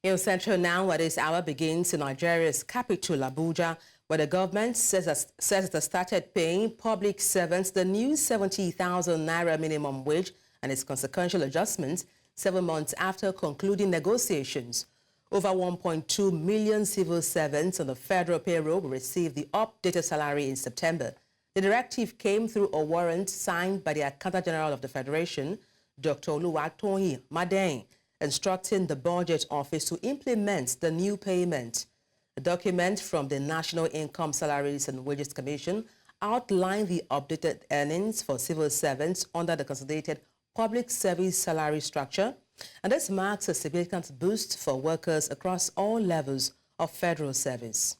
In Central now, at this hour begins in Nigeria's capital, Abuja, where the government says it has started paying public servants the new 70,000 naira minimum wage and its consequential adjustments 7 months after concluding negotiations. Over 1.2 million civil servants on the federal payroll will receive the updated salary in September. The directive came through a warrant signed by the Accountant General of the Federation, Dr. Oluwatoyin Madeng, instructing the Budget Office to implement the new payment. A document from the National Income Salaries and Wages Commission outlined the updated earnings for civil servants under the consolidated public service salary structure, and this marks a significant boost for workers across all levels of federal service.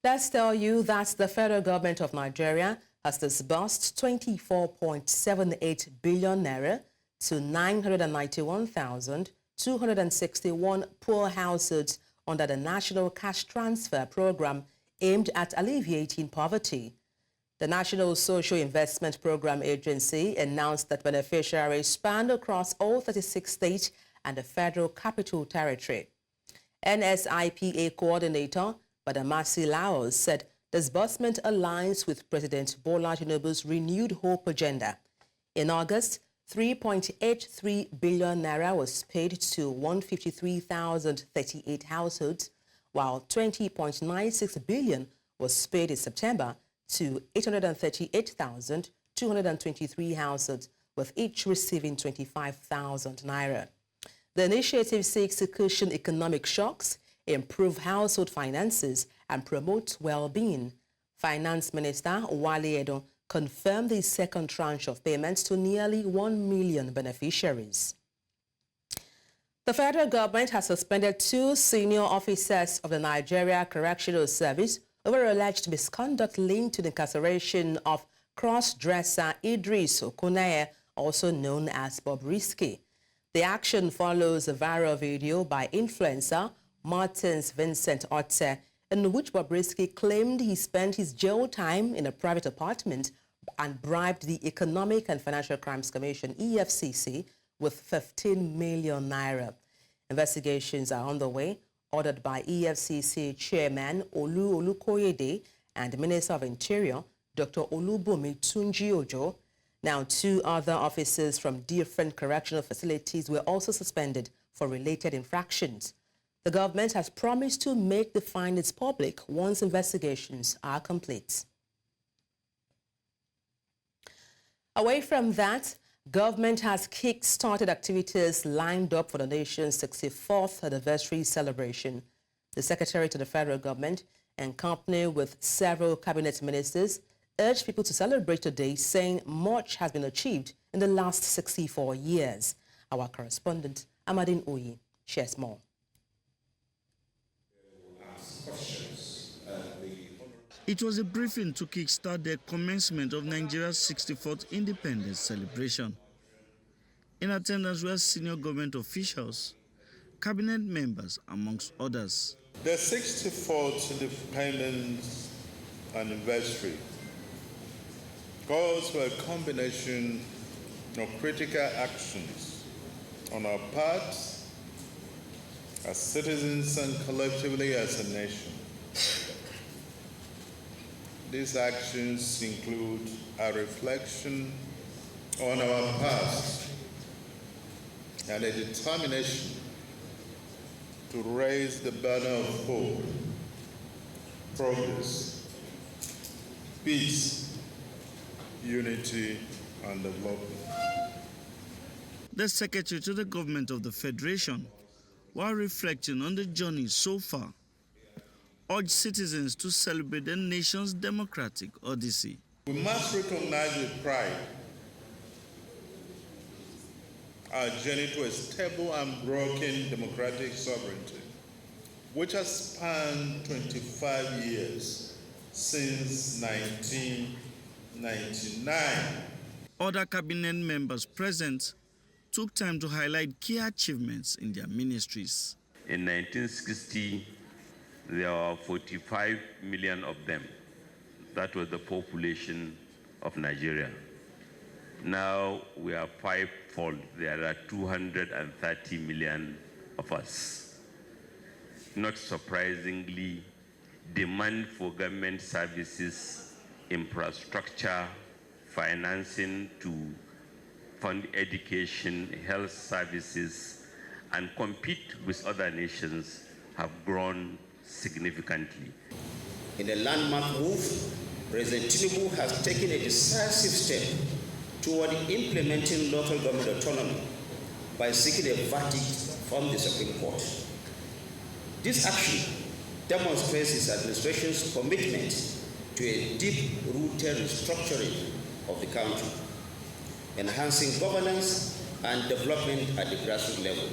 Let's tell you that the federal government of Nigeria has disbursed 24.78 billion naira to 991,261 poor households under the National Cash Transfer Program aimed at alleviating poverty. The National Social Investment Program Agency announced that beneficiaries span across all 36 states and the Federal Capital Territory. NSIPA Coordinator Badamasi Laos said disbursement aligns with President Bola Tinubu's renewed hope agenda. In August, 3.83 billion naira was paid to 153,038 households, while 20.96 billion was paid in September to 838,223 households, with each receiving 25,000 naira. The initiative seeks to cushion economic shocks, improve household finances, and promote well-being. Finance Minister Wale Edun confirmed the second tranche of payments to nearly 1 million beneficiaries. The federal government has suspended 2 senior officers of the Nigeria Correctional Service over alleged misconduct linked to the incarceration of cross-dresser Idris Okuneye, also known as Bobrisky. The action follows a viral video by influencer Martins Vincent Otse, in which Bobrisky claimed he spent his jail time in a private apartment and bribed the Economic and Financial Crimes Commission, EFCC, with 15 million naira. Investigations are underway, ordered by EFCC Chairman Olu Olukoyede and Minister of Interior, Dr. Olubunmi Tunji Ojo. Now, 2 other officers from different correctional facilities were also suspended for related infractions. The government has promised to make the findings public once investigations are complete. Away from that, government has kick-started activities lined up for the nation's 64th anniversary celebration. The Secretary to the federal government, in company with several cabinet ministers, urged people to celebrate today, saying much has been achieved in the last 64 years. Our correspondent, Amadine Oyi, shares more. It was a briefing to kickstart the commencement of Nigeria's 64th independence celebration. In attendance were senior government officials, cabinet members, amongst others. The 64th independence anniversary calls for a combination of critical actions on our part as citizens and collectively as a nation. These actions include a reflection on our past and a determination to raise the banner of hope, progress, peace, unity, and development. The Secretary to the Government of the Federation, while reflecting on the journey so far, urged citizens to celebrate the nation's democratic odyssey. We must recognize with pride our journey to a stable and broken democratic sovereignty, which has spanned 25 years since 1999. Other cabinet members present took time to highlight key achievements in their ministries. In 1960, there were 45 million of them. That was the population of Nigeria. Now we are fivefold. There are 230 million of us. Not surprisingly, demand for government services, infrastructure, financing to fund education, health services, and compete with other nations have grown significantly. In a landmark move, President Tinubu has taken a decisive step toward implementing local government autonomy by seeking a verdict from the Supreme Court. This action demonstrates his administration's commitment to a deep-rooted restructuring of the country, enhancing governance and development at the grassroots level,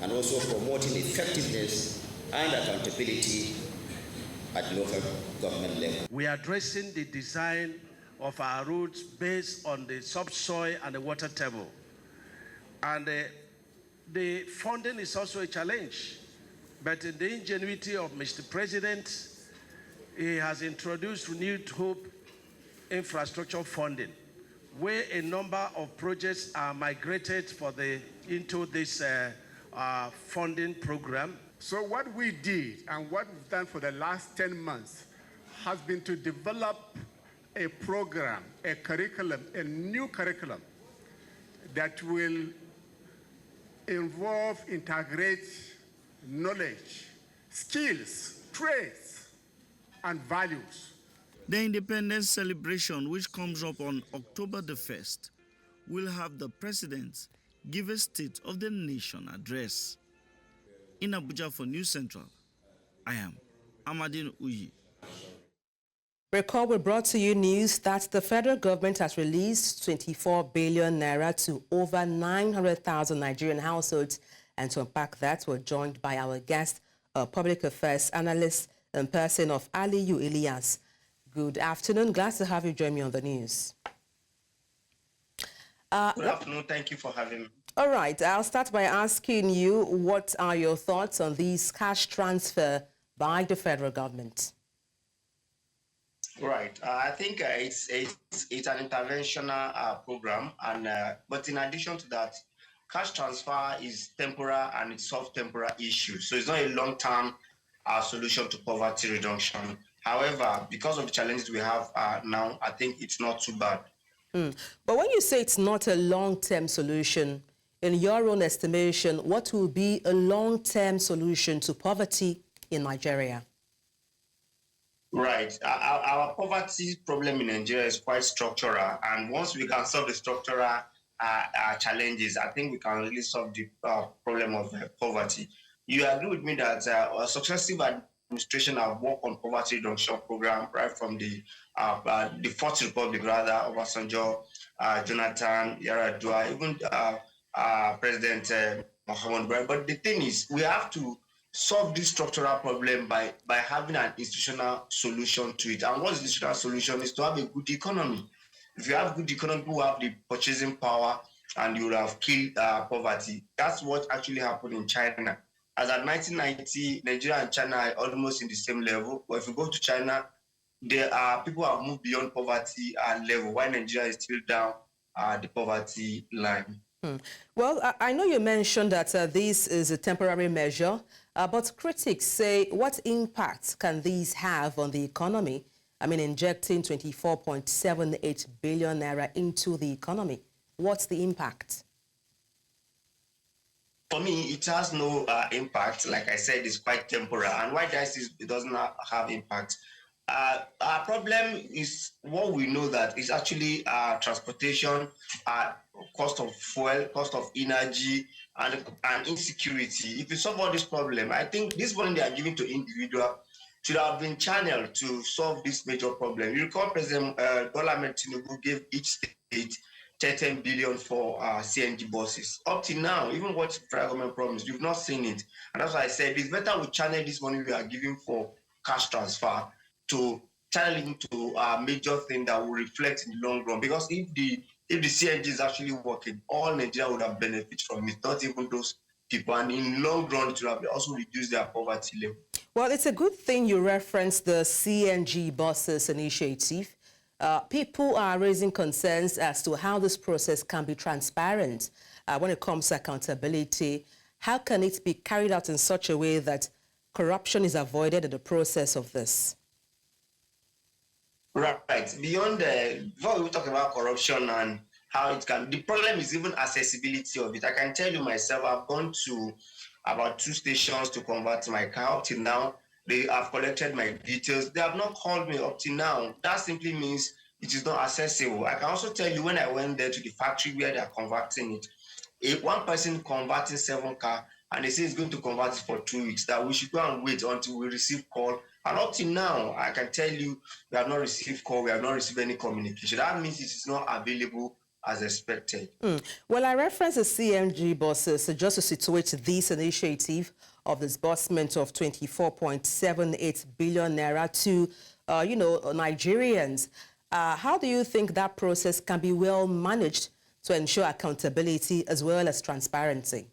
and also promoting effectiveness and accountability at local government level. We are addressing the design of our roads based on the subsoil and the water table. And the funding is also a challenge. But in the ingenuity of Mr. President, he has introduced renewed hope infrastructure funding, where a number of projects are migrated into this funding program. So what we did and what we've done for the last 10 months has been to develop a program, a curriculum, a new curriculum that will involve, integrate knowledge, skills, trades, and values. The independence celebration, which comes up on October the 1st, will have the president give a State of the Nation address. In Abuja for News Central, I am Amadine Uyi. Recall we brought to you news that the federal government has released 24 billion naira to over 900,000 Nigerian households. And to unpack that, we're joined by our guest, public affairs analyst and person of Aliyu Ilias. Good afternoon. Glad to have you join me on the news. Good afternoon. Thank you for having me. All right. I'll start by asking you, what are your thoughts on these cash transfer by the federal government? Right. I think it's an interventional program, and but in addition to that, cash transfer is temporary and it solves temporary issues. So it's not a long-term solution to poverty reduction. However, because of the challenges we have now, I think it's not too bad. But when you say it's not a long-term solution, in your own estimation, what will be a long-term solution to poverty in Nigeria? Right. Our poverty problem in Nigeria is quite structural, and once we can solve the structural challenges, I think we can really solve the problem of poverty. You agree with me that a successive administration have worked on poverty reduction program right from the Fourth Republic, rather, Obasanjo, Jonathan, Yaradua, even President Muhammad Buhari. But the thing is, we have to solve this structural problem by having an institutional solution to it. And what is the institutional solution is to have a good economy. If you have good economy, people have the purchasing power, and you will have killed poverty. That's what actually happened in China. As at 1990, Nigeria and China are almost in the same level. But if you go to China, there are people who have moved beyond poverty level, while Nigeria is still down the poverty line. Well, I know you mentioned that this is a temporary measure, but critics say, what impact can these have on the economy? I mean, injecting 24.78 billion naira into the economy. What's the impact? For me, it has no impact. Like I said, it's quite temporary. And why it doesn't have impact? Our problem is what we know that is actually transportation, cost of fuel, cost of energy, and insecurity. If you solve all this problem, I think this money they are giving to individual should have been channeled to solve this major problem. You recall President Bola Tinubu gave each state 10 billion for CNG buses. Up till now, even what the federal government promised, you've not seen it. And that's why I said it's better we channel this money we are giving for cash transfer to channel into a major thing that will reflect in the long run. Because if the CNG is actually working, all Nigeria would have benefited from it, not even those people. And in long run, it will have also reduced their poverty level. Well, it's a good thing you referenced the CNG buses initiative. People are raising concerns as to how this process can be transparent when it comes to accountability. How can it be carried out in such a way that corruption is avoided in the process of this? Right. Beyond before we talk about corruption and how it can, the problem is even accessibility of it. I can tell you myself, I've gone to about 2 stations to convert my car. Up till now, they have collected my details. They have not called me up till now. That simply means it is not accessible. I can also tell you when I went there to the factory where they are converting it, if one person converting 7 cars and they say it's going to convert it for 2 weeks, that we should go and wait until we receive call. And up till now, I can tell you, we have not received call, we have not received any communication. That means it is not available as expected. Well, I reference the CMG bosses just to situate this initiative of disbursement of 24.78 billion naira to, Nigerians. How do you think that process can be well managed to ensure accountability as well as transparency?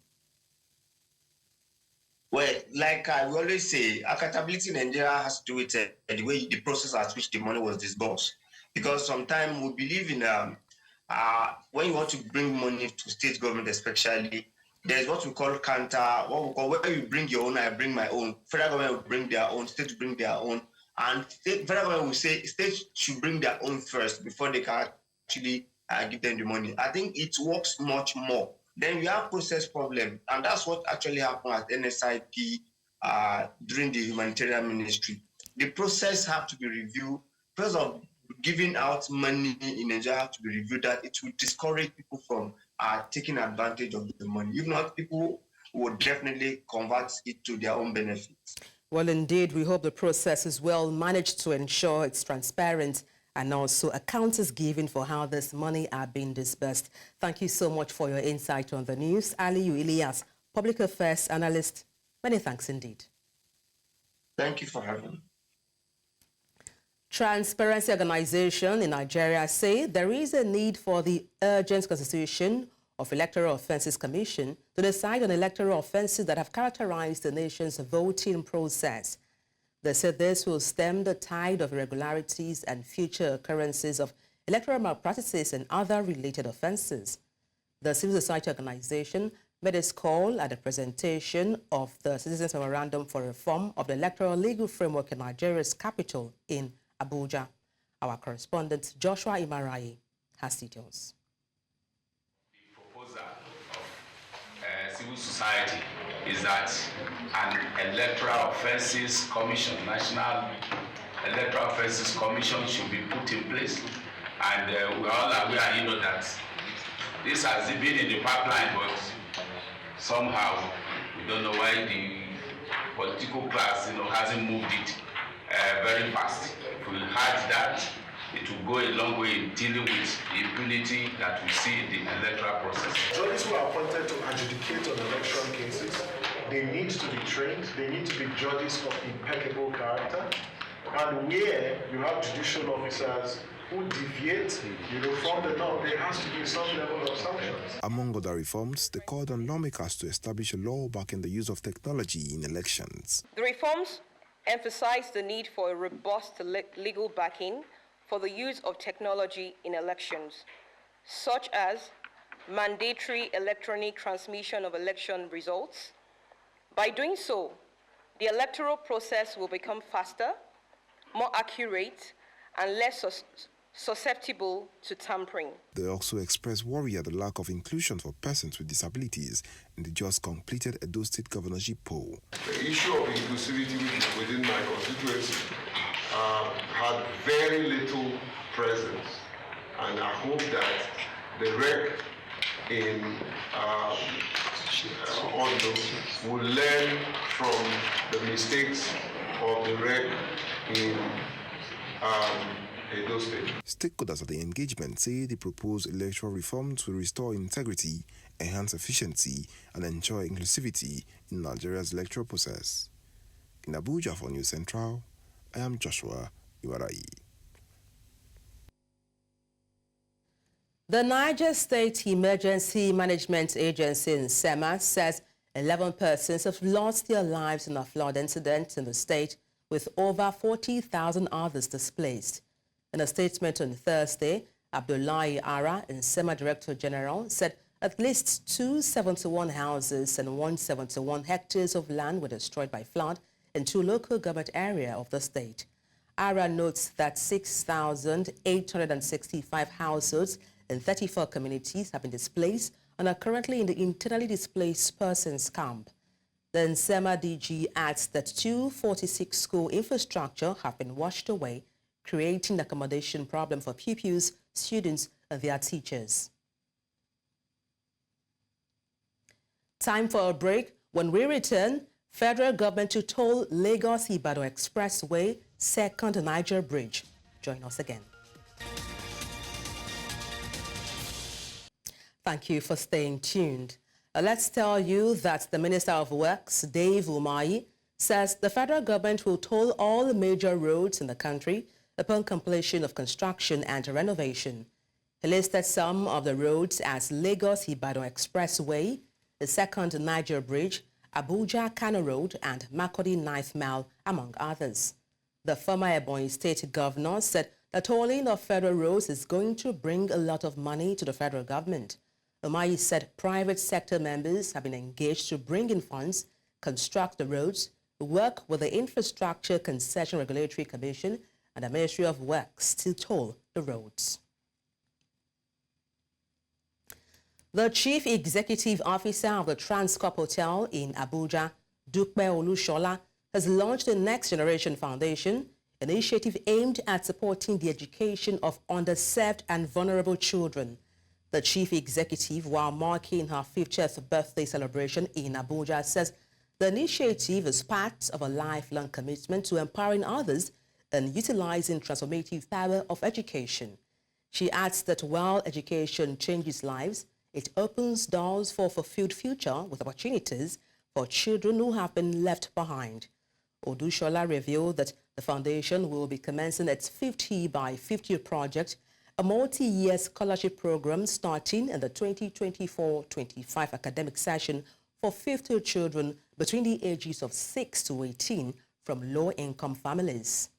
Well, like I always say, accountability in Nigeria has to do with the way the process at which the money was disbursed. Because sometimes we believe in when you want to bring money to state government especially, there's what we call counter, what we call where you bring your own, I bring my own. Federal government will bring their own, state will bring their own. And federal government will say states should bring their own first before they can actually give them the money. I think it works much more. Then you have process problem. And that's what actually happened at NSIP during the humanitarian ministry. The process have to be reviewed. Because of giving out money in Nigeria have to be reviewed, that it will discourage people from taking advantage of the money. If not, people would definitely convert it to their own benefits. Well, indeed, we hope the process is well managed to ensure it's transparent and also account is given for how this money are being disbursed. Thank you so much for your insight on the news. Aliyu Ilias, Public Affairs Analyst. Many thanks indeed. Thank you for having me. Transparency Organization in Nigeria say there is a need for the urgent constitution of Electoral Offences Commission to decide on electoral offences that have characterized the nation's voting process. They said this will stem the tide of irregularities and future occurrences of electoral malpractices and other related offences. The civil society organization made its call at the presentation of the Citizens Memorandum for Reform of the Electoral Legal Framework in Nigeria's capital in Abuja. Our correspondent Joshua Imarayi has details. The proposal of civil society is that an Electoral Offences Commission, National Electoral Offences Commission, should be put in place. And we are all aware, that this has been in the pipeline, but somehow we don't know why the political class, hasn't moved it very fast. If we had that, it will go a long way in dealing with the impunity that we see in the electoral process. Judges who are appointed to adjudicate on election cases, they need to be trained, they need to be judges of impeccable character, and where you have judicial officers who deviate from the norm, there has to be some level of sanctions. Among other reforms, they called on lawmakers to establish a law backing the use of technology in elections. The reforms emphasize the need for a robust legal backing for the use of technology in elections, such as mandatory electronic transmission of election results. By doing so, the electoral process will become faster, more accurate, and less susceptible to tampering. They also expressed worry at the lack of inclusion for persons with disabilities in the just completed Edo State governorship poll. The issue of inclusivity within my constituency had very little presence, and I hope that the rec in Ondo will learn from the mistakes of the rec in Edo State. Stakeholders at the engagement say the proposed electoral reforms will restore integrity, enhance efficiency, and ensure inclusivity in Nigeria's electoral process. In Abuja for News Central, I am Joshua Iwarai. The Niger State Emergency Management Agency in SEMA says 11 persons have lost their lives in a flood incident in the state, with over 40,000 others displaced. In a statement on Thursday, Abdullahi Ara, Nsema Director General, said at least 271 houses and 171 hectares of land were destroyed by flood in 2 local government areas of the state. Ara notes that 6,865 households in 34 communities have been displaced and are currently in the internally displaced persons camp. The Nsema DG adds that 246 school infrastructure have been washed away, creating an accommodation problem for pupils, students, and their teachers. Time for a break. When we return, federal government to toll Lagos-Ibadan Expressway, second Niger Bridge. Join us again. Thank you for staying tuned. Let's tell you that the Minister of Works, Dave Umahi, says the federal government will toll all the major roads in the country upon completion of construction and renovation. He listed some of the roads as Lagos-Ibadan Expressway, the second Niger Bridge, Abuja-Kano Road, and Makurdi 9th Mile, among others. The former Ebonyi State Governor said the tolling of federal roads is going to bring a lot of money to the federal government. Umahi said private sector members have been engaged to bring in funds, construct the roads, work with the Infrastructure Concession Regulatory Commission and the Ministry of Works to toll the roads. The Chief Executive Officer of the Transcorp Hotel in Abuja, Dupe Olushola, has launched the Next Generation Foundation, an initiative aimed at supporting the education of underserved and vulnerable children. The Chief Executive, while marking her 50th birthday celebration in Abuja, says the initiative is part of a lifelong commitment to empowering others and utilizing transformative power of education. She adds that while education changes lives, it opens doors for a fulfilled future with opportunities for children who have been left behind. Odushola revealed that the foundation will be commencing its 50 by 50 project, a multi-year scholarship program starting in the 2024-25 academic session for 50 children between the ages of 6 to 18 from low-income families.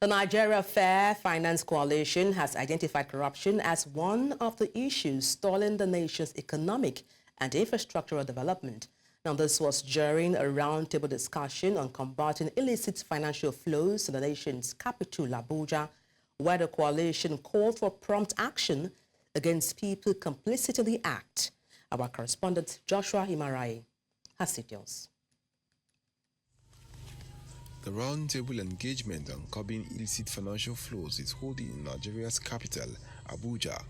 The Nigeria Fair Finance Coalition has identified corruption as one of the issues stalling the nation's economic and infrastructural development. Now, this was during a roundtable discussion on combating illicit financial flows in the nation's capital, Abuja, where the coalition called for prompt action against people complicit in the act. Our correspondent, Joshua Himarai, has details. The roundtable engagement on curbing illicit financial flows is holding in Nigeria's capital, Abuja.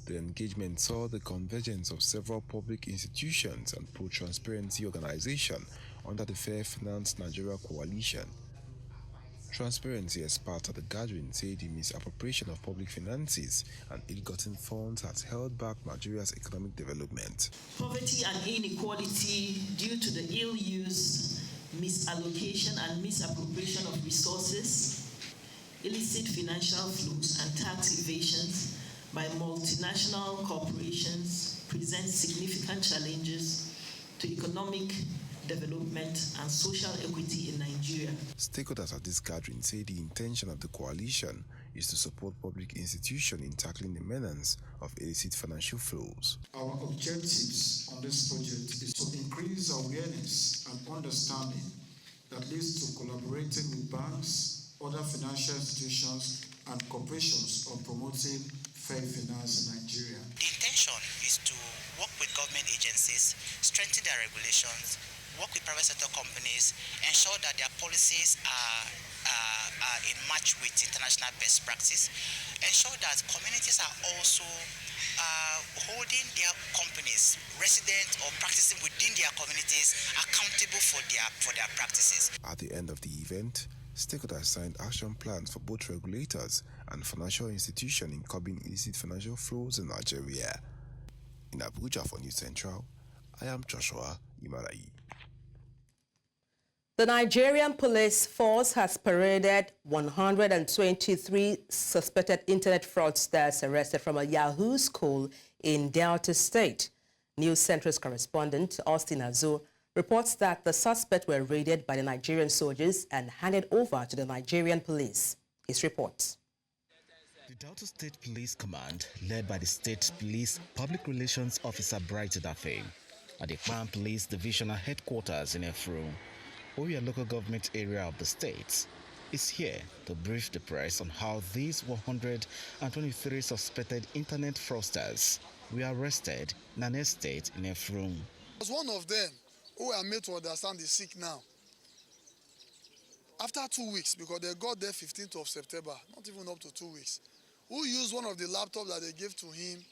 The engagement saw the convergence of several public institutions and pro-transparency organizations under the Fair Finance Nigeria Coalition. Transparency experts at the gathering said the misappropriation of public finances and ill-gotten funds has held back Nigeria's economic development. Poverty and inequality due to the ill use, misallocation and misappropriation of resources, illicit financial flows and tax evasions by multinational corporations present significant challenges to economic development and social equity in Nigeria. Stakeholders at this gathering say the intention of the coalition is to support public institutions in tackling the menace of illicit financial flows. Our objectives on this project is to increase awareness and understanding that leads to collaborating with banks, other financial institutions, and corporations on promoting fair finance in Nigeria. The intention is to work with government agencies, strengthen their regulations, work with private sector companies, ensure that their policies are in match with international best practice, ensure that communities are also holding their companies, resident or practicing within their communities, accountable for their practices. At the end of the event, stakeholders signed action plans for both regulators and financial institutions in curbing illicit financial flows in Nigeria. In Abuja for News Central, I am Joshua Imarai. The Nigerian police force has paraded 123 suspected internet fraudsters arrested from a Yahoo school in Delta State. News Central's correspondent, Austin Azu, reports that the suspects were raided by the Nigerian soldiers and handed over to the Nigerian police. His report. The Delta State Police Command, led by the State Police Public Relations Officer Bright Dafe, at the Kwan Police Divisional Headquarters in Efru, Oyo local government area of the state, is here to brief the press on how these 123 suspected internet fraudsters were arrested in an estate in Efru. I was one of them who are made to understand the sick now. After 2 weeks, because they got there 15th of September, not even up to 2 weeks, who used one of the laptops that they gave to him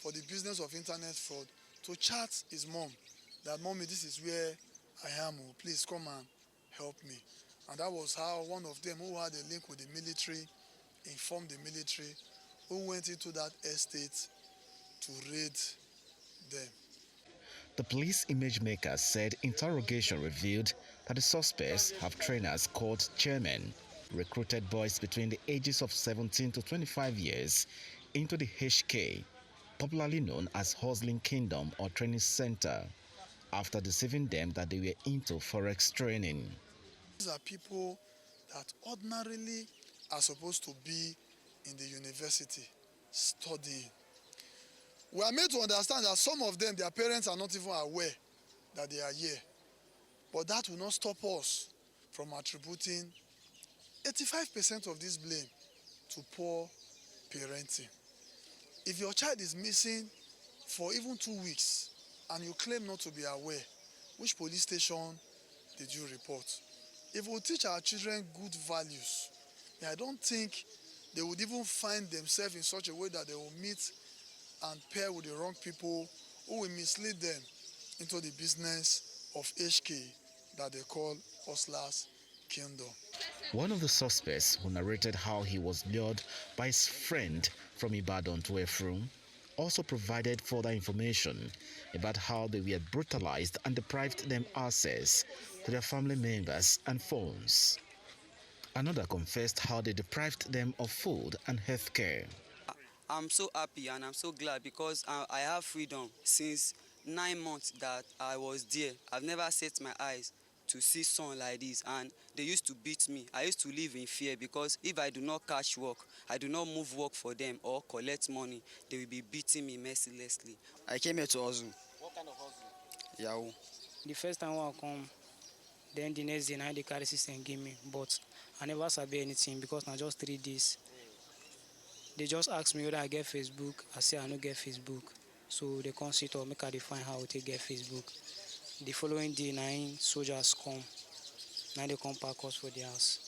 for the business of internet fraud to chat his mom, that, "Mommy, this is where I am, please come and help me." And that was how one of them who had a link with the military informed the military, who went into that estate to raid them. The police image maker said interrogation revealed that the suspects have trainers called chairmen, recruited boys between the ages of 17 to 25 years into the HK, popularly known as Hustling Kingdom or Training Center, after deceiving them that they were into forex training. These are people that ordinarily are supposed to be in the university studying. We are made to understand that some of them, their parents are not even aware that they are here. But that will not stop us from attributing 85% of this blame to poor parenting. If your child is missing for even 2 weeks and you claim not to be aware, which police station did you report? If we teach our children good values, I don't think they would even find themselves in such a way that they will meet and pair with the wrong people who will mislead them into the business of HK that they call Hustlers Kingdom. One of the suspects who narrated how he was lured by his friend from Ibadan to Efru also provided further information about how they were brutalized and deprived them access to their family members and phones. Another confessed how they deprived them of food and health care. I'm so happy and I'm so glad because I have freedom since 9 months that I was there. I've never set my eyes to see sun like this, and they used to beat me. I used to live in fear because if I do not catch work, I do not move work for them or collect money, they will be beating me mercilessly. I came here to hustle. What kind of hustle? Yahoo. The first time I come, then the next day, the carry system give me, but I never sabi anything because now just 3 days. They just asked me whether I get Facebook. I say I don't get Facebook. So they come sit or make I define how to get Facebook. The following day, 9 soldiers come. Now they come pack us for the house.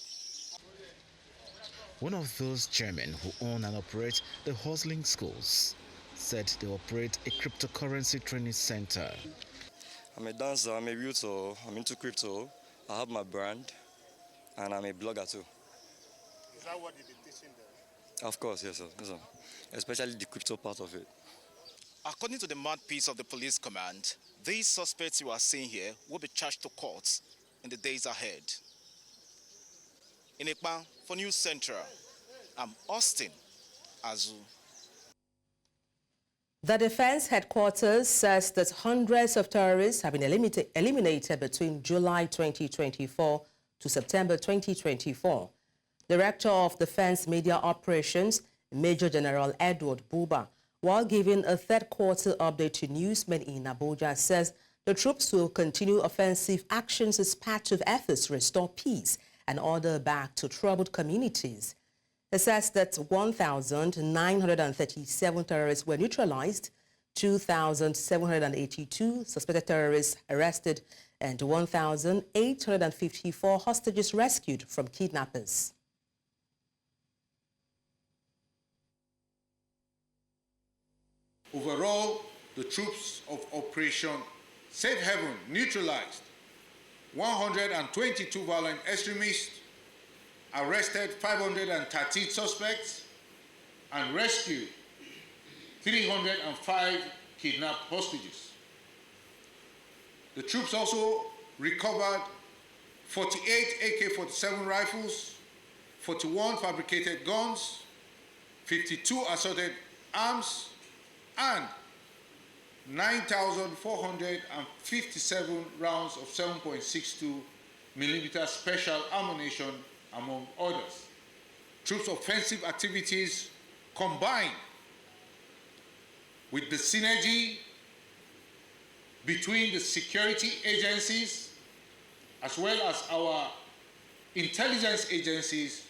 One of those chairmen who own and operate the hustling schools said they operate a cryptocurrency training center. I'm a dancer, I'm a realtor, I'm into crypto, I have my brand, and I'm a blogger too. Is that what you've been teaching them? Of course, yes sir. Yes, sir. Especially the crypto part of it. According to the mouthpiece of the police command, these suspects you are seeing here will be charged to courts in the days ahead. In Ekpan, for News Central, I'm Austin Azu. The Defense Headquarters says that hundreds of terrorists have been eliminated between July 2024 to September 2024. Director of Defense Media Operations, Major General Edward Buba, while giving a third-quarter update to newsmen in Abuja, says the troops will continue offensive actions as part of efforts to restore peace and order back to troubled communities. It says that 1,937 terrorists were neutralized, 2,782 suspected terrorists arrested, and 1,854 hostages rescued from kidnappers. Overall, the troops of Operation Safe Haven neutralized 122 violent extremists, arrested 513 suspects, and rescued 305 kidnapped hostages. The troops also recovered 48 AK-47 rifles, 41 fabricated guns, 52 assorted arms, and 9,457 rounds of 7.62 millimeter special ammunition, among others. Troops' offensive activities combined with the synergy between the security agencies as well as our intelligence agencies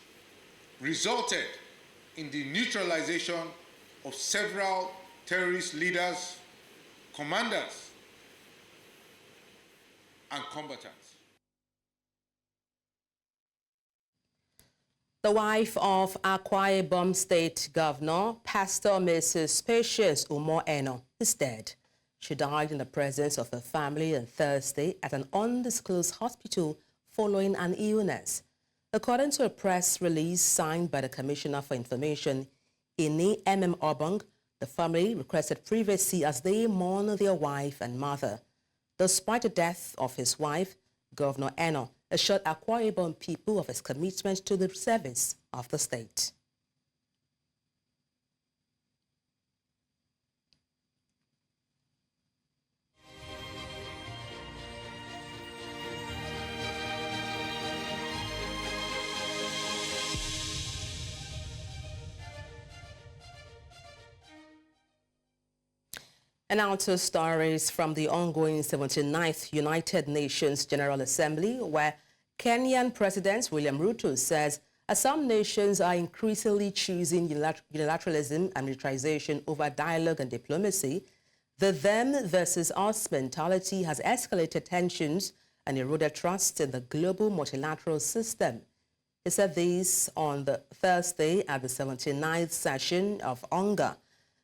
resulted in the neutralization of several terrorist leaders, commanders, and combatants. The wife of Akwa Ibom State Governor, Pastor Mrs. Patience Umo-Eno, is dead. She died in the presence of her family on Thursday at an undisclosed hospital following an illness. According to a press release signed by the Commissioner for Information, Ini M.M. Obong, the family requested privacy as they mourn their wife and mother. Despite the death of his wife, Governor Eno assured Akwa Ibom people of his commitment to the service of the state. And now to stories from the ongoing 79th United Nations General Assembly, where Kenyan President William Ruto says as some nations are increasingly choosing unilateralism and militarization over dialogue and diplomacy, the them versus us mentality has escalated tensions and eroded trust in the global multilateral system. He said this on the Thursday at the 79th session of UNGA.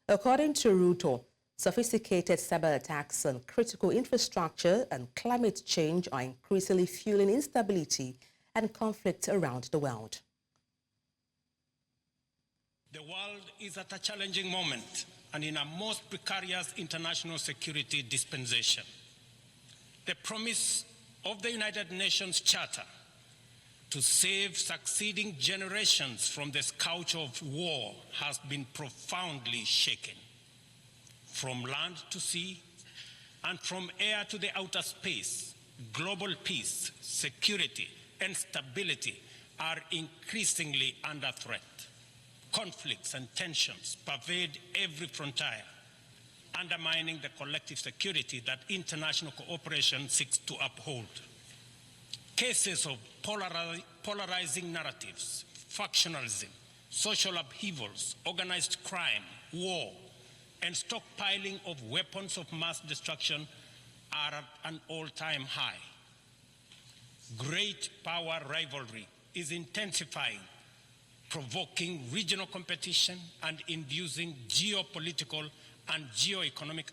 According to Ruto, sophisticated cyber attacks on critical infrastructure and climate change are increasingly fueling instability and conflict around the world. The world is at a challenging moment and in a most precarious international security dispensation. The promise of the United Nations Charter to save succeeding generations from the scourge of war has been profoundly shaken. From land to sea, and from air to the outer space, global peace, security, and stability are increasingly under threat. Conflicts and tensions pervade every frontier, undermining the collective security that international cooperation seeks to uphold. Cases of polarizing narratives, factionalism, social upheavals, organized crime, war, and stockpiling of weapons of mass destruction are at an all-time high. Great power rivalry is intensifying, provoking regional competition and inducing geopolitical and geoeconomic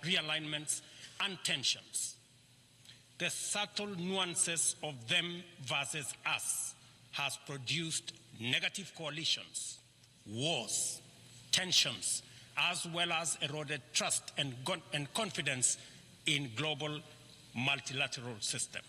realignments and tensions. The subtle nuances of them versus us has produced negative coalitions, wars, tensions, as well as eroded trust and confidence in global multilateral system.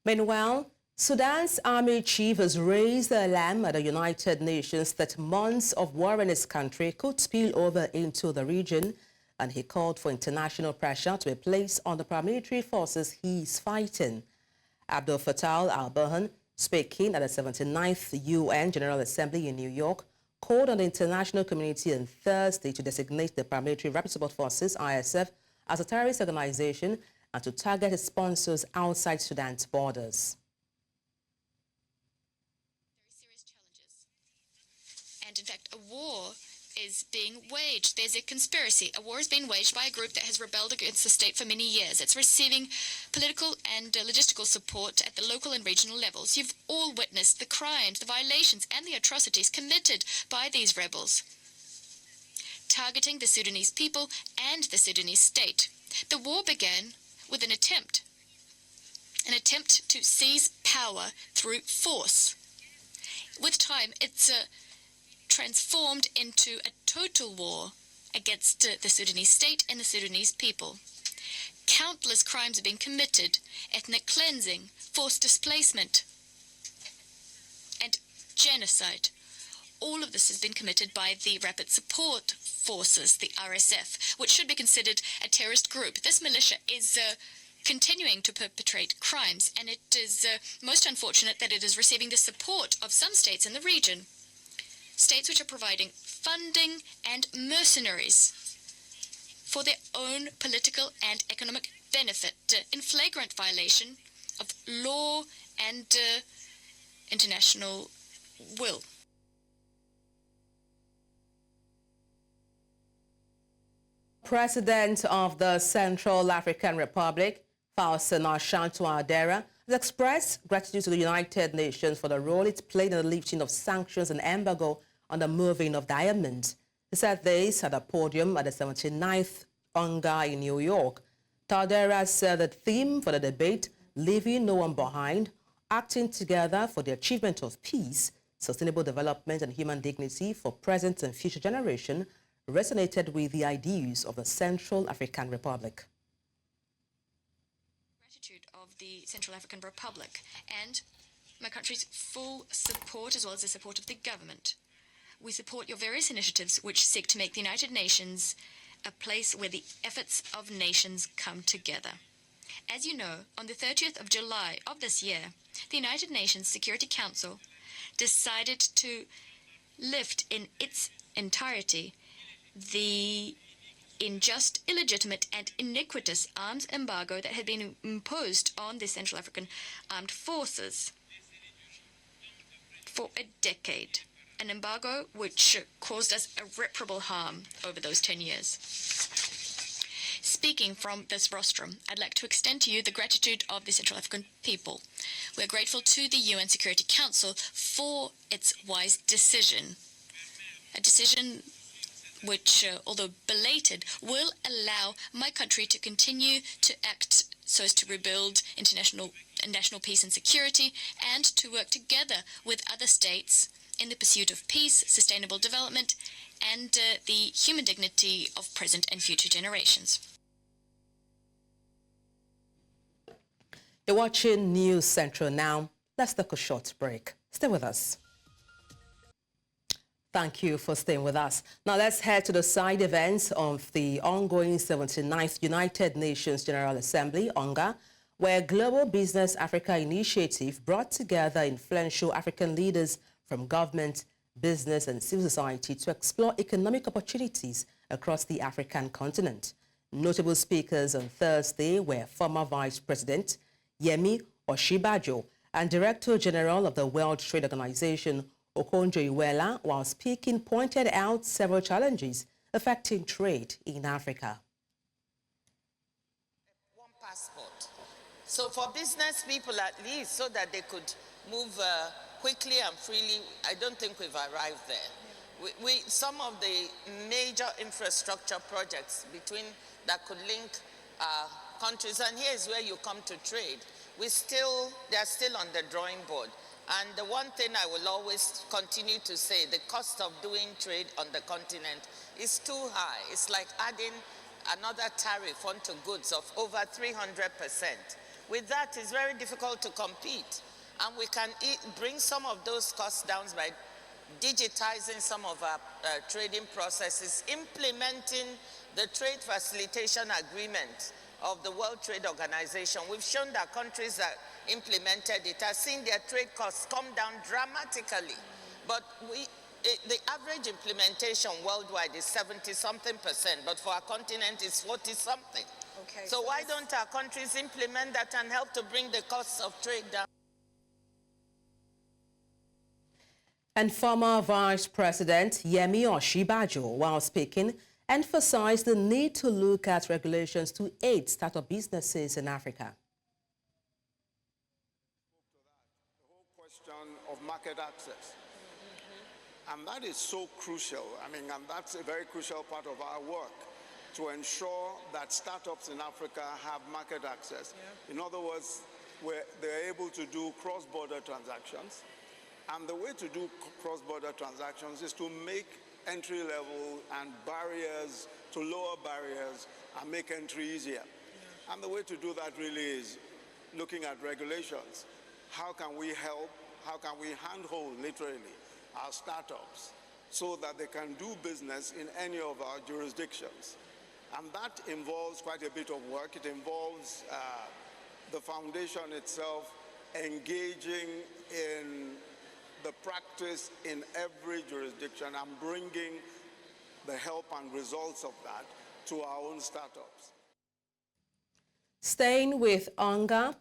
Meanwhile, Sudan's army chief has raised the alarm at the United Nations that months of war in his country could spill over into the region, and he called for international pressure to be placed on the paramilitary forces he is fighting. Abdel Fattah al-Burhan, speaking at the 79th UN General Assembly in New York, called on the international community on Thursday to designate the Paramilitary Rapid Support Forces, ISF, as a terrorist organization and to target its sponsors outside Sudan's borders. Very serious challenges. And in fact, a war is being waged. There's a conspiracy. A war is being waged by a group that has rebelled against the state for many years. It's receiving political and logistical support at the local and regional levels. You've all witnessed the crimes, the violations, and the atrocities committed by these rebels, targeting the Sudanese people and the Sudanese state. The war began with an attempt to seize power through force. With time, it's transformed into a total war against the Sudanese state and the Sudanese people. Countless crimes are being committed: ethnic cleansing, forced displacement, and genocide. all of this has been committed by the Rapid Support Forces, the RSF, which should be considered a terrorist group. This militia is continuing to perpetrate crimes, and it is most unfortunate that it is receiving the support of some states in the region. States which are providing funding and mercenaries for their own political and economic benefit, in flagrant violation of law and international will. President of the Central African Republic, Faustin Ashanti Adera, has expressed gratitude to the United Nations for the role it played in the lifting of sanctions and embargo on the moving of diamonds. He said this at a podium at the 79th UNGA in New York. Adera said the theme for the debate, leaving no one behind, acting together for the achievement of peace, sustainable development and human dignity for present and future generations, resonated with the ideals of the Central African Republic. Gratitude of the Central African Republic and my country's full support, as well as the support of the government. We support your various initiatives which seek to make the United Nations a place where the efforts of nations come together. As you know, on the 30th of July of this year, the United Nations Security Council decided to lift in its entirety the unjust, illegitimate and iniquitous arms embargo that had been imposed on the Central African Armed Forces for a decade. An embargo which caused us irreparable harm over those 10 years. Speaking from this rostrum, I'd like to extend to you the gratitude of the Central African people. We're grateful to the UN Security Council for its wise decision. A decision which, although belated, will allow my country to continue to act so as to rebuild international and national peace and security, and to work together with other states in the pursuit of peace, sustainable development, and the human dignity of present and future generations. You're watching News Central now. Let's take a short break. Stay with us. Thank you for staying with us. Now let's head to the side events of the ongoing 79th United Nations General Assembly, UNGA, where Global Business Africa Initiative brought together influential African leaders from government, business and civil society to explore economic opportunities across the African continent. Notable speakers on Thursday were former Vice President Yemi Osinbajo and Director General of the World Trade Organization, Okonjo-Iweala, while speaking, pointed out several challenges affecting trade in Africa. One passport. So for business people at least, so that they could move quickly and freely, I don't think we've arrived there. Some of the major infrastructure projects that could link countries, and here's where you come to trade, they're still on the drawing board. And the one thing I will always continue to say, the cost of doing trade on the continent is too high. It's like adding another tariff onto goods of over 300%. With that, it's very difficult to compete. And we can bring some of those costs down by digitizing some of our trading processes, implementing the trade facilitation agreement of the World Trade Organization. We've shown that countries that implemented it have seen their trade costs come down dramatically. But the average implementation worldwide is 70-something%, but for our continent it's 40-something. Okay, so why don't our countries implement that and help to bring the costs of trade down? And former Vice President Yemi Osinbajo, while speaking, emphasized the need to look at regulations to aid startup businesses in Africa. The whole question of market access. And that is so crucial. I mean, and that's a very crucial part of our work, to ensure that startups in Africa have market access. Yeah. In other words, they're able to do cross-border transactions. And the way to do cross-border transactions is to make entry level and barriers to lower barriers and make entry easier. Yeah. And the way to do that really is looking at regulations. How can we help? How can we handhold, literally, our startups so that they can do business in any of our jurisdictions. And that involves quite a bit of work. It involves the foundation itself engaging in the practice in every jurisdiction and bringing the help and results of that to our own startups. Staying with hunger,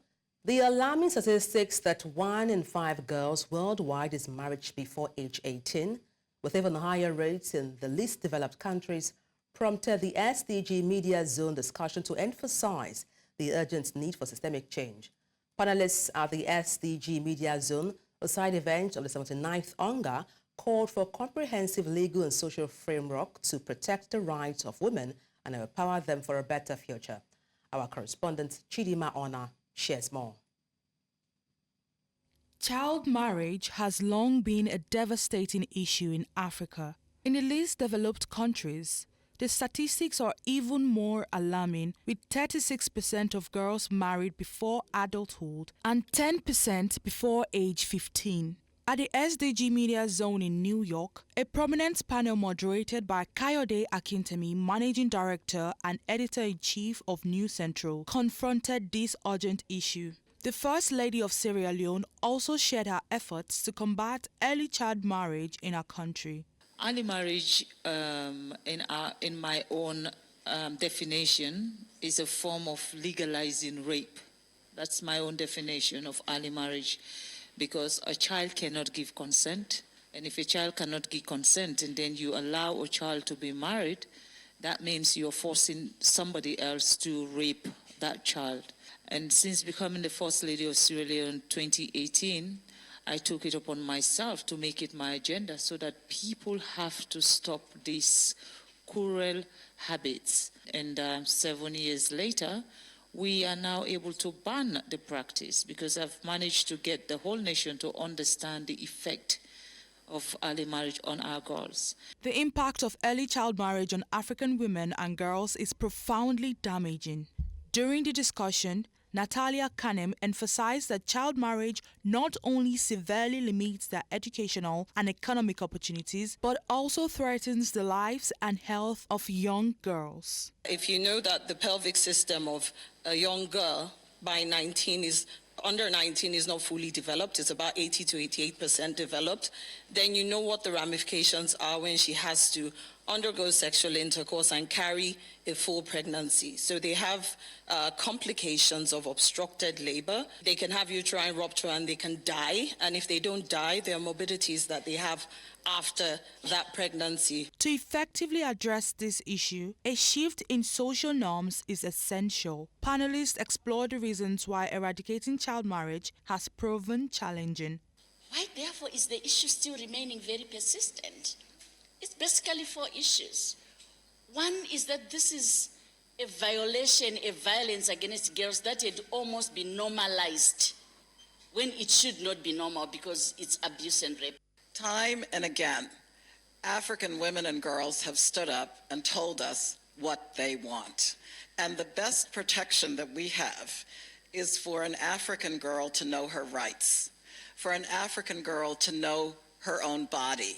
the alarming statistics that 1 in 5 girls worldwide is married before age 18, with even higher rates in the least developed countries, prompted the SDG Media Zone discussion to emphasize the urgent need for systemic change. Panelists at the SDG Media Zone, a side event of the 79th Hunger, called for a comprehensive legal and social framework to protect the rights of women and empower them for a better future. Our correspondent Chidima Ona shares more. Child marriage has long been a devastating issue in Africa. In the least developed countries, the statistics are even more alarming, with 36% of girls married before adulthood and 10% before age 15. At the SDG Media Zone in New York, a prominent panel moderated by Kayode Akintemi, Managing Director and Editor-in-Chief of New Central, confronted this urgent issue. The First Lady of Sierra Leone also shared her efforts to combat early child marriage in our country. Early marriage, in my own definition, is a form of legalizing rape. That's my own definition of early marriage, because a child cannot give consent, and if a child cannot give consent and then you allow a child to be married, that means you're forcing somebody else to rape that child. And since becoming the First Lady of Sierra Leone in 2018, I took it upon myself to make it my agenda so that people have to stop these cruel habits. And 7 years later, we are now able to ban the practice because I've managed to get the whole nation to understand the effect of early marriage on our girls. The impact of early child marriage on African women and girls is profoundly damaging. During the discussion, Natalia Kanem emphasized that child marriage not only severely limits their educational and economic opportunities, but also threatens the lives and health of young girls. If you know that the pelvic system of a young girl under 19 is not fully developed, it's about 80 to 88% developed, then you know what the ramifications are when she has to undergo sexual intercourse and carry a full pregnancy. So they have complications of obstructed labor. They can have uterine rupture and they can die. And if they don't die, there are morbidities that they have after that pregnancy. To effectively address this issue, a shift in social norms is essential. Panelists explore the reasons why eradicating child marriage has proven challenging. Why, therefore, is the issue still remaining very persistent? It's basically 4 issues. One is that this is a violation, a violence against girls that had almost been normalized when it should not be normal because it's abuse and rape. Time and again, African women and girls have stood up and told us what they want. And the best protection that we have is for an African girl to know her rights, for an African girl to know her own body,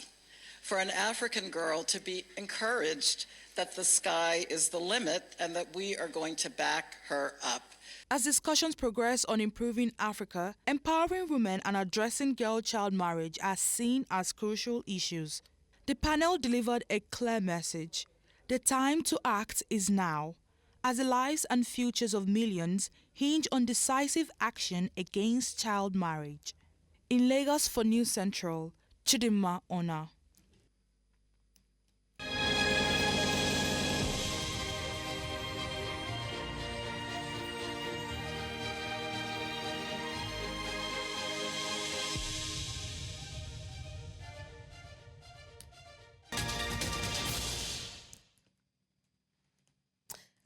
for an African girl to be encouraged that the sky is the limit and that we are going to back her up. As discussions progress on improving Africa, empowering women and addressing girl-child marriage are seen as crucial issues. The panel delivered a clear message. The time to act is now, as the lives and futures of millions hinge on decisive action against child marriage. In Lagos for News Central, Chidima Ona.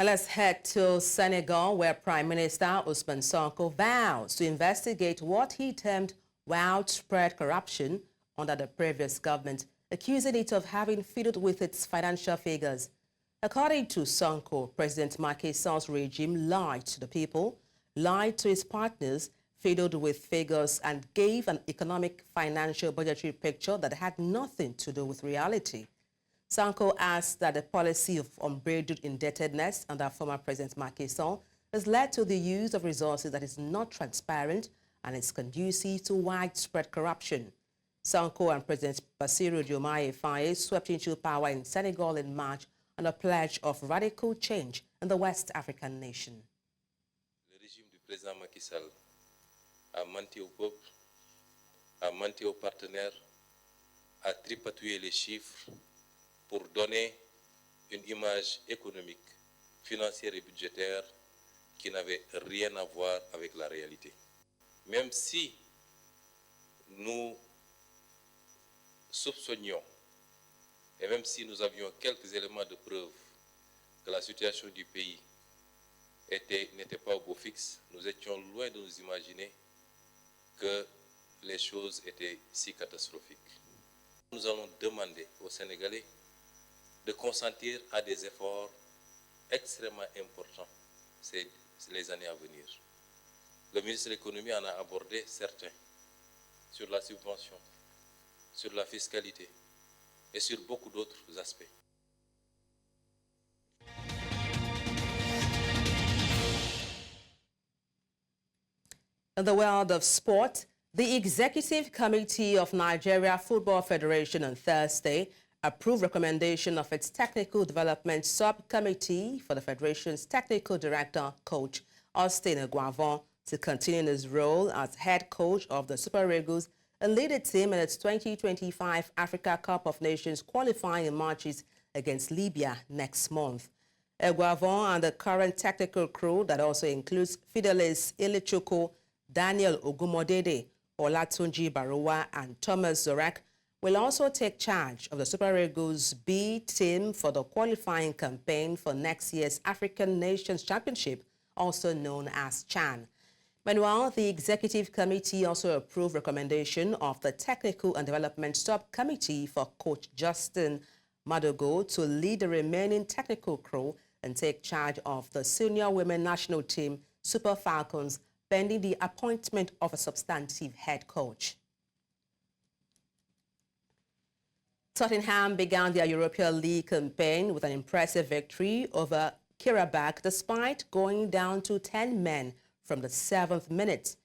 Let's head to Senegal, where Prime Minister Ousmane Sonko vows to investigate what he termed widespread corruption under the previous government, accusing it of having fiddled with its financial figures. According to Sonko, President Macky Sall's regime lied to the people, lied to his partners, fiddled with figures and gave an economic, financial, budgetary picture that had nothing to do with reality. Sanko asked that the policy of unbridled indebtedness under former President Macky Sall has led to the use of resources that is not transparent and is conducive to widespread corruption. Sanko and President Bassirou Diomaye Faye swept into power in Senegal in March on a pledge of radical change in the West African nation. Le régime du président Macky Sall a menti au peuple, a menti aux partenaires, a tripatouillé les chiffres pour donner une image économique, financière et budgétaire qui n'avait rien à voir avec la réalité. Même si nous soupçonnions, et même si nous avions quelques éléments de preuve que la situation du pays n'était pas au beau fixe, nous étions loin de nous imaginer que les choses étaient si catastrophiques. Nous allons demander aux Sénégalais de consentir à des efforts extrêmement importants les années à venir. Le ministre de l'économie en a abordé certains sur la subvention, sur la fiscalité et sur beaucoup d'autres aspects. In the world of sport, the Executive Committee of Nigeria Football Federation on Thursday approved recommendation of its Technical Development Subcommittee for the Federation's Technical Director, Coach Austin Eguavon, to continue in his role as head coach of the Super Eagles and lead the team in its 2025 Africa Cup of Nations qualifying matches against Libya next month. Eguavon and the current technical crew that also includes Fidelis Ilichukwu, Daniel Ogumodede, Olatunji Baruwa, and Thomas Zorek will also take charge of the Super Eagles B team for the qualifying campaign for next year's African Nations Championship, also known as CHAN. Meanwhile, the Executive Committee also approved recommendation of the Technical and Development Subcommittee for Coach Justin Madogo to lead the remaining technical crew and take charge of the senior women national team, Super Falcons, pending the appointment of a substantive head coach. Tottenham began their European League campaign with an impressive victory over Karabakh despite going down to 10 men from the 7th minute.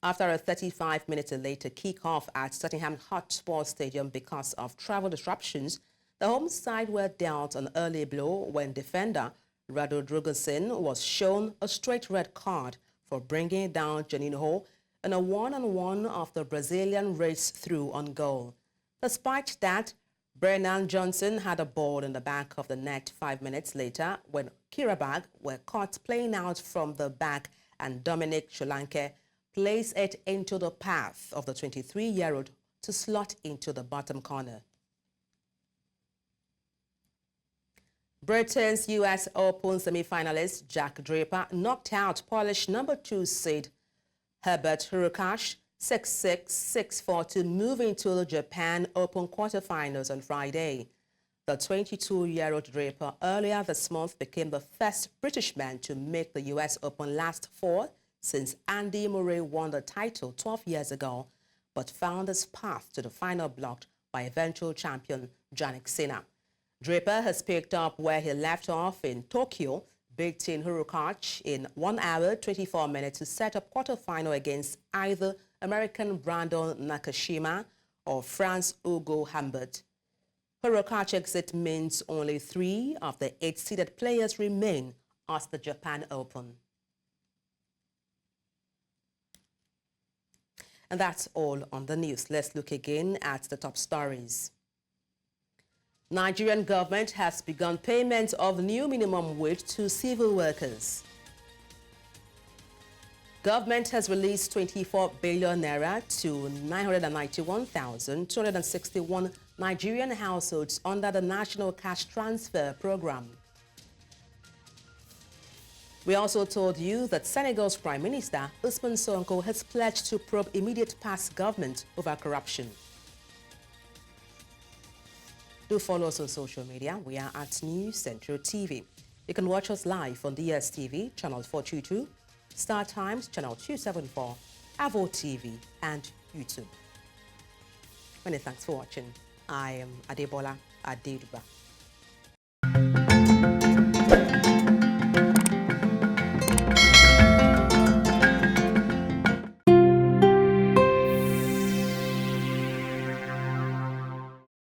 After a 35-minute later kick-off at Tottenham Hotspur Stadium because of travel disruptions, the home side were dealt an early blow when defender Rado Drogosin was shown a straight red card for bringing down Juninho in a one-on-one of the Brazilian race through on goal. Despite that, Brennan Johnson had a ball in the back of the net 5 minutes later when Karabakh were caught playing out from the back and Dominic Solanke placed it into the path of the 23-year-old to slot into the bottom corner. Britain's US Open semi-finalist Jack Draper knocked out Polish number 2 seed Herbert Hurkacz 6-6, 6-4 to move into the Japan Open quarterfinals on Friday. The 22-year-old Draper earlier this month became the first British man to make the US Open last 4 since Andy Murray won the title 12 years ago, but found his path to the final blocked by eventual champion Jannik Sinner. Draper has picked up where he left off in Tokyo, beating Hurkacz in 1 hour, 24 minutes to set up quarterfinal against either American Brandon Nakashima or France Hugo Humbert. Hurkacz exit means only 3 of the 8 seeded players remain at the Japan Open. And that's all on the news. Let's look again at the top stories. Nigerian government has begun payment of new minimum wage to civil workers. Government has released 24 billion naira to 991,261 Nigerian households under the National Cash Transfer Program. We also told you that Senegal's Prime Minister, Ousmane Sonko, has pledged to probe immediate past government over corruption. Do follow us on social media. We are at News Central TV. You can watch us live on DSTV, channel 422, Star Times, channel 274, Avo TV, and YouTube. Many thanks for watching. I am Adebola Adedugba.